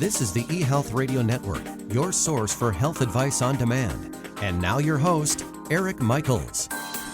This is the eHealth Radio Network, your source for health advice on demand. And now your host, Eric Michaels.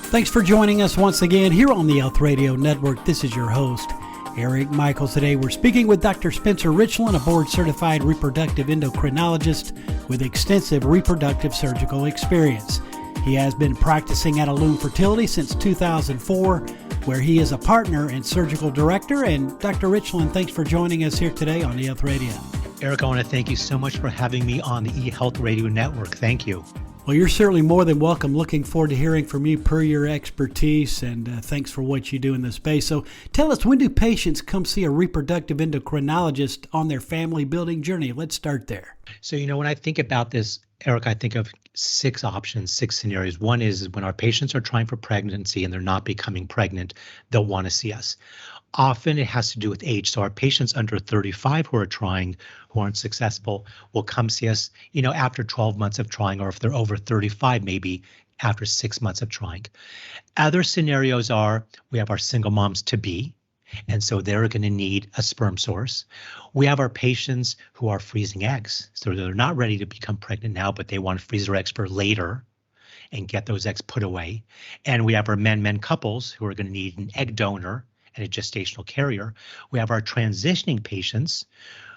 Thanks for joining us once again here on the eHealth Radio Network. This is your host, Eric Michaels. Today we're speaking with Dr. Spencer Richlin, a board-certified reproductive endocrinologist with extensive reproductive surgical experience. He has been practicing at Illume Fertility since 2004, where he is a partner and surgical director. And Dr. Richlin, thanks for joining us here today on eHealth Radio. Eric, I want to thank you so much for having me on the eHealth Radio Network. Thank you. Well, you're certainly more than welcome. Looking forward to hearing from you per your expertise, and thanks for what you do in this space. So tell us, when do patients come see a reproductive endocrinologist on their family building journey? Let's start there. So, when I think about this, Eric, I think of 6 options, 6 scenarios. One is when our patients are trying for pregnancy and they're not becoming pregnant, they'll want to see us. Often it has to do with age. So our patients under 35 who are trying, who aren't successful, will come see us, after 12 months of trying, or if they're over 35, maybe after 6 months of trying. Other scenarios are we have our single moms to be, and so they're going to need a sperm source. We have our patients who are freezing eggs. So they're not ready to become pregnant now, but they want to freeze their eggs for later and get those eggs put away. And we have our men couples who are going to need an egg donor and a gestational carrier. We have our transitioning patients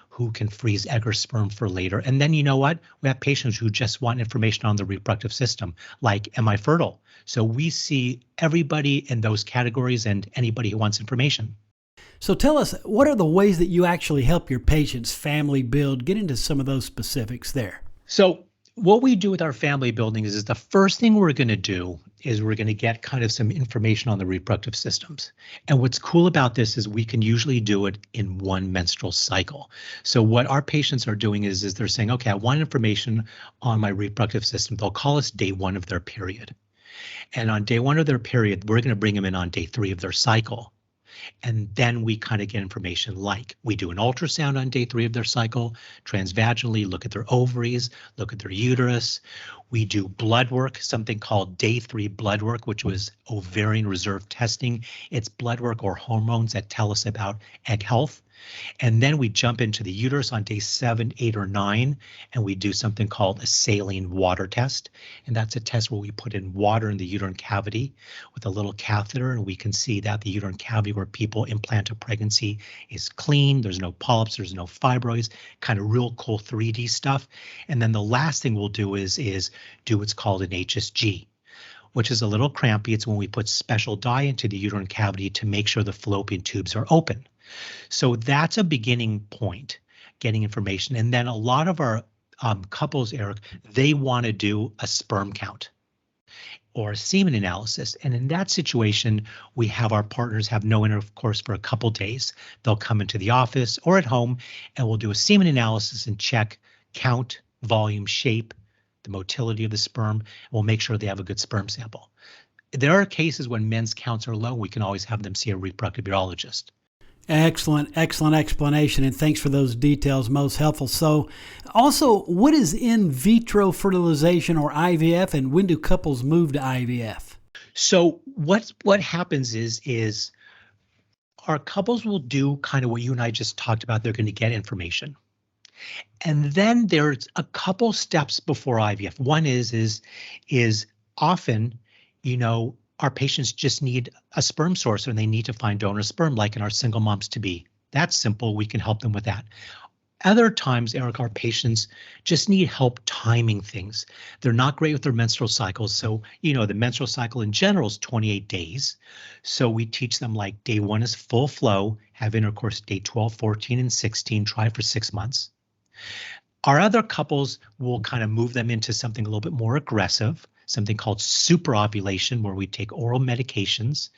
who can freeze egg or sperm for later. And then we have patients who just want information on the reproductive system, like, am I fertile? So we see everybody in those categories and anybody who wants information. So tell us, what are the ways that you actually help your patients' family build? Get into some of those specifics there. So what we do with our family building is the first thing we're going to do is we're going to get kind of some information on the reproductive systems. And what's cool about this is we can usually do it in one menstrual cycle. So what our patients are doing is they're saying, okay, I want information on my reproductive system. They'll call us day 1 of their period. And on day 1 of their period, we're going to bring them in on day 3 of their cycle. And then we kind of get information like we do an ultrasound on day 3 of their cycle, transvaginally look at their ovaries, look at their uterus. We do blood work, something called day 3 blood work, which was ovarian reserve testing. It's blood work or hormones that tell us about egg health. And then we jump into the uterus on day 7, 8, or 9, and we do something called a saline water test. And that's a test where we put in water in the uterine cavity with a little catheter, and we can see that the uterine cavity where people implant a pregnancy is clean. There's no polyps, there's no fibroids, kind of real cool 3D stuff. And then the last thing we'll do is do what's called an HSG, which is a little crampy. It's when we put special dye into the uterine cavity to make sure the fallopian tubes are open. So that's a beginning point, getting information. And then a lot of our couples, Eric, they want to do a sperm count or a semen analysis. And in that situation, we have our partners have no intercourse for a couple days. They'll come into the office or at home, and we'll do a semen analysis and check count, volume, shape, the motility of the sperm, and we'll make sure they have a good sperm sample. There are cases when men's counts are low. We can always have them see a reproductive urologist. Excellent explanation, and thanks for those details, most helpful. So also, what is in vitro fertilization or IVF, and when do couples move to IVF? So what happens is our couples will do kind of what you and I just talked about. They're going to get information. And then there's a couple steps before IVF. One is often, our patients just need a sperm source and they need to find donor sperm, like in our single moms to be. That's simple. We can help them with that. Other times, Eric, our patients just need help timing things. They're not great with their menstrual cycles. So, the menstrual cycle in general is 28 days. So we teach them like day 1 is full flow, have intercourse day 12, 14, and 16, try for 6 months. Our other couples will kind of move them into something a little bit more aggressive, something called superovulation, where we take oral medications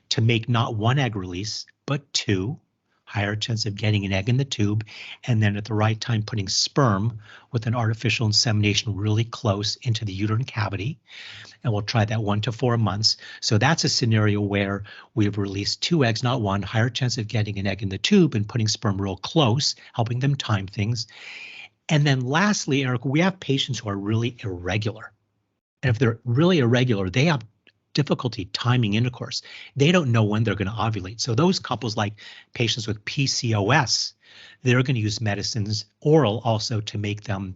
to make not 1 egg release, but 2, higher chance of getting an egg in the tube, and then at the right time putting sperm with an artificial insemination really close into the uterine cavity. And we'll try that 1 to 4 months. So that's a scenario where we've released 2 eggs, not 1, higher chance of getting an egg in the tube and putting sperm real close, helping them time things. And then lastly, Eric, we have patients who are really irregular. And if they're really irregular, they have difficulty timing intercourse. They don't know when they're going to ovulate. So those couples, like patients with PCOS, they're going to use medicines oral also to make them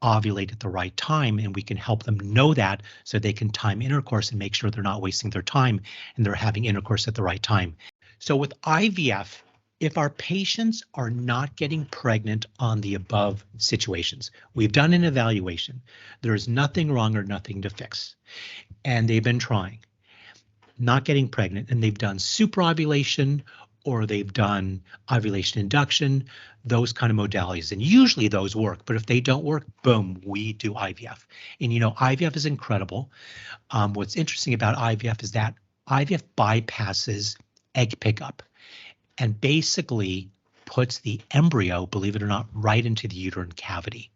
ovulate at the right time, and we can help them know that so they can time intercourse and make sure they're not wasting their time and they're having intercourse at the right time. So with IVF, if our patients are not getting pregnant on the above situations, we've done an evaluation, there is nothing wrong or nothing to fix, and they've been trying, not getting pregnant, and they've done superovulation or they've done ovulation induction, those kind of modalities. And usually those work, but if they don't work, boom, we do IVF. And IVF is incredible. What's interesting about IVF is that IVF bypasses egg pickup and basically puts the embryo, believe it or not, right into the uterine cavity.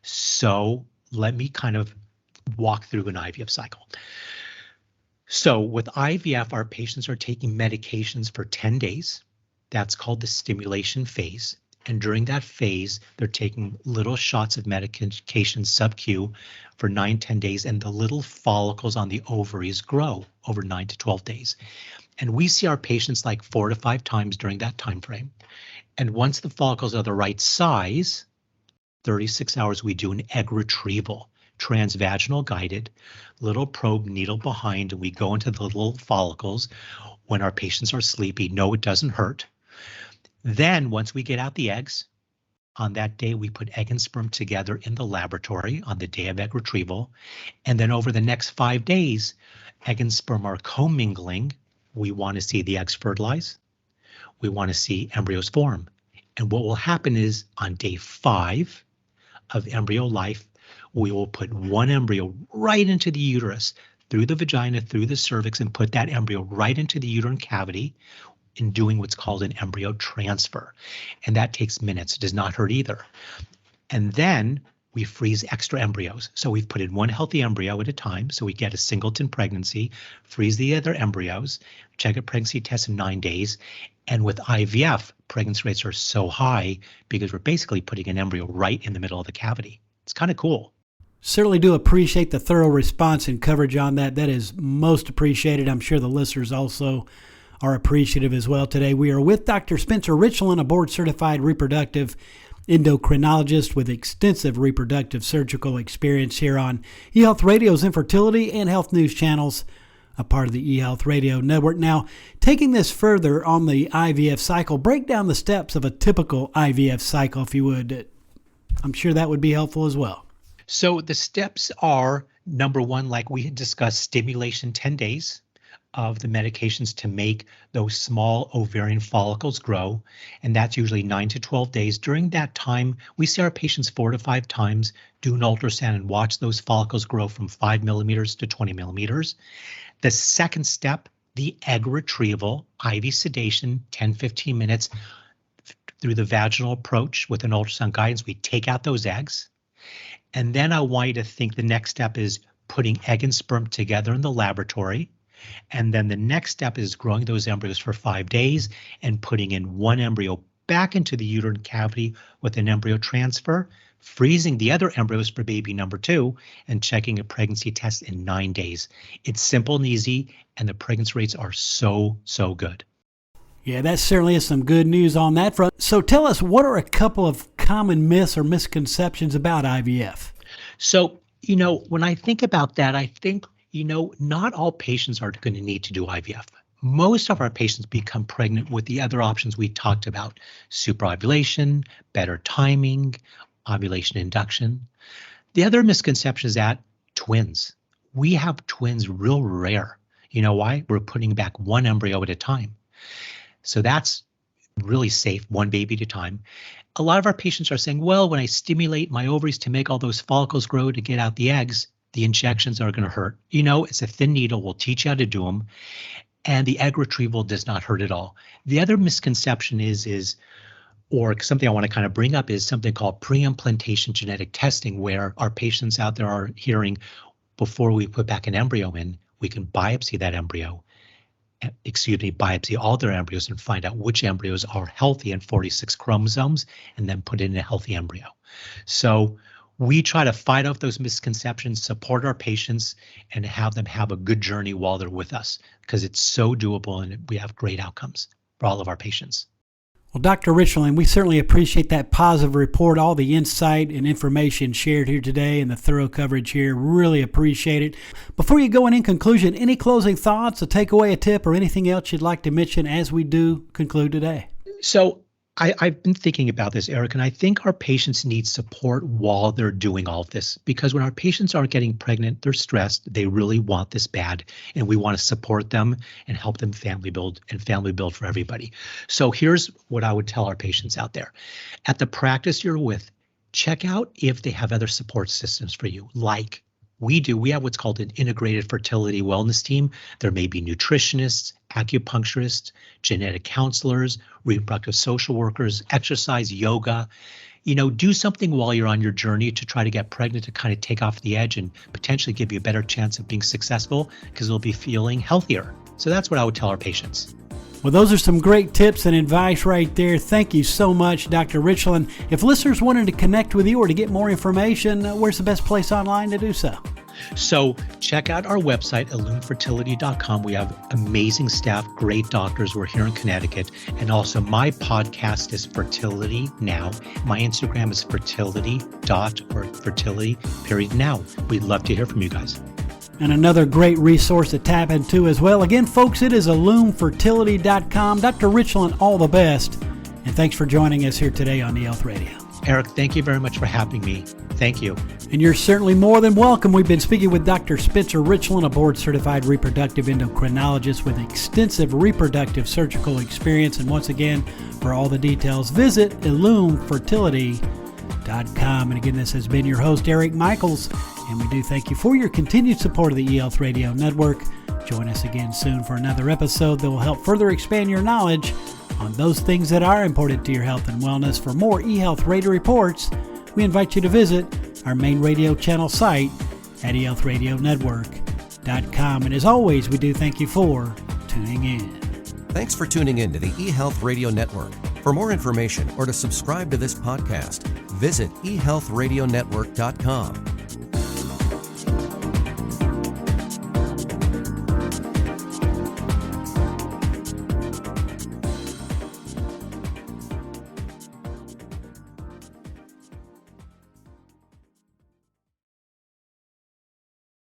So let me kind of walk through an IVF cycle. So with IVF, our patients are taking medications for 10 days. That's called the stimulation phase. And during that phase, they're taking little shots of medication sub-Q for 9-10 days, and the little follicles on the ovaries grow over 9 to 12 days. And we see our patients like 4 to 5 times during that time frame. And once the follicles are the right size, 36 hours, we do an egg retrieval, transvaginal guided, little probe needle behind, and we go into the little follicles when our patients are sleepy. No, it doesn't hurt. Then once we get out the eggs, on that day we put egg and sperm together in the laboratory on the day of egg retrieval. And then over the next 5 days, egg and sperm are commingling. We want to see the eggs fertilize. We want to see embryos form. And what will happen is on day 5 of embryo life, we will put one embryo right into the uterus, through the vagina, through the cervix, and put that embryo right into the uterine cavity in doing what's called an embryo transfer. And that takes minutes. It does not hurt either. And then we freeze extra embryos. So we've put in one healthy embryo at a time. So we get a singleton pregnancy, freeze the other embryos, check a pregnancy test in 9 days. And with IVF, pregnancy rates are so high because we're basically putting an embryo right in the middle of the cavity. It's kind of cool. Certainly do appreciate the thorough response and coverage on that. That is most appreciated. I'm sure the listeners also are appreciative as well today. We are with Dr. Spencer Richlin, a board-certified reproductive endocrinologist with extensive reproductive surgical experience here on eHealth Radio's Infertility and Health News channels, a part of the eHealth Radio Network. Now, taking this further on the IVF cycle, break down the steps of a typical IVF cycle, if you would. I'm sure that would be helpful as well. So the steps are, number one, like we had discussed, stimulation 10 days of the medications to make those small ovarian follicles grow. And that's usually 9 to 12 days. During that time, we see our patients 4 to 5 times, do an ultrasound and watch those follicles grow from 5 millimeters to 20 millimeters. The second step, the egg retrieval, IV sedation, 10-15 minutes through the vaginal approach with an ultrasound guidance. We take out those eggs. And then I want you to think the next step is putting egg and sperm together in the laboratory. And then the next step is growing those embryos for 5 days and putting in one embryo back into the uterine cavity with an embryo transfer, freezing the other embryos for baby number 2, and checking a pregnancy test in 9 days. It's simple and easy, and the pregnancy rates are so good. Yeah, that certainly is some good news on that front. So tell us, what are a couple of common myths or misconceptions about IVF? So, when I think about that, I think, not all patients are going to need to do IVF. Most of our patients become pregnant with the other options we talked about: superovulation, better timing, ovulation induction. The other misconception is that twins. We have twins real rare. You know why? We're putting back one embryo at a time. So that's really safe, one baby at a time. A lot of our patients are saying, well, when I stimulate my ovaries to make all those follicles grow to get out the eggs, the injections are going to hurt. It's a thin needle. We'll teach you how to do them. And the egg retrieval does not hurt at all. The other misconception or something I want to kind of bring up, is something called pre-implantation genetic testing, where our patients out there are hearing, before we put back an embryo in, we can biopsy that embryo. Biopsy all their embryos and find out which embryos are healthy and 46 chromosomes, and then put in a healthy embryo. So We try to fight off those misconceptions, support our patients, and have them have a good journey while they're with us, because it's so doable and we have great outcomes for all of our patients. Well, Dr. Richlin, we certainly appreciate that positive report, all the insight and information shared here today, and the thorough coverage here. Really appreciate it. Before you go in conclusion, any closing thoughts, a takeaway, a tip, or anything else you'd like to mention as we do conclude today? So I've been thinking about this, Eric, and I think our patients need support while they're doing all of this, because when our patients are getting pregnant, they're stressed. They really want this bad, and we want to support them and help them family build for everybody. So here's what I would tell our patients out there. At the practice you're with, check out if they have other support systems for you, like we do. We have what's called an integrated fertility wellness team. There may be nutritionists, acupuncturists, genetic counselors, reproductive social workers, exercise, yoga. Do something while you're on your journey to try to get pregnant, to kind of take off the edge and potentially give you a better chance of being successful, because you'll be feeling healthier. So that's what I would tell our patients. Well, those are some great tips and advice right there. Thank you so much, Dr. Richlin. If listeners wanted to connect with you or to get more information, where's the best place online to do so? So check out our website, illumefertility.com. We have amazing staff, great doctors. We're here in Connecticut. And also my podcast is Fertility Now. My Instagram is fertility.now. We'd love to hear from you guys. And another great resource to tap into as well. Again, folks, it is illumefertility.com. Dr. Richlin, all the best. And thanks for joining us here today on eHealth Radio. Eric, thank you very much for having me. Thank you. And you're certainly more than welcome. We've been speaking with Dr. Spencer Richlin, a board-certified reproductive endocrinologist with extensive reproductive surgical experience. And once again, for all the details, visit illumefertility.com. And again, this has been your host, Eric Michaels. And we do thank you for your continued support of the eHealth Radio Network. Join us again soon for another episode that will help further expand your knowledge on those things that are important to your health and wellness. For more eHealth Radio reports, we invite you to visit our main radio channel site at eHealthRadioNetwork.com. And as always, we do thank you for tuning in. Thanks for tuning in to the eHealth Radio Network. For more information or to subscribe to this podcast, visit eHealthRadioNetwork.com.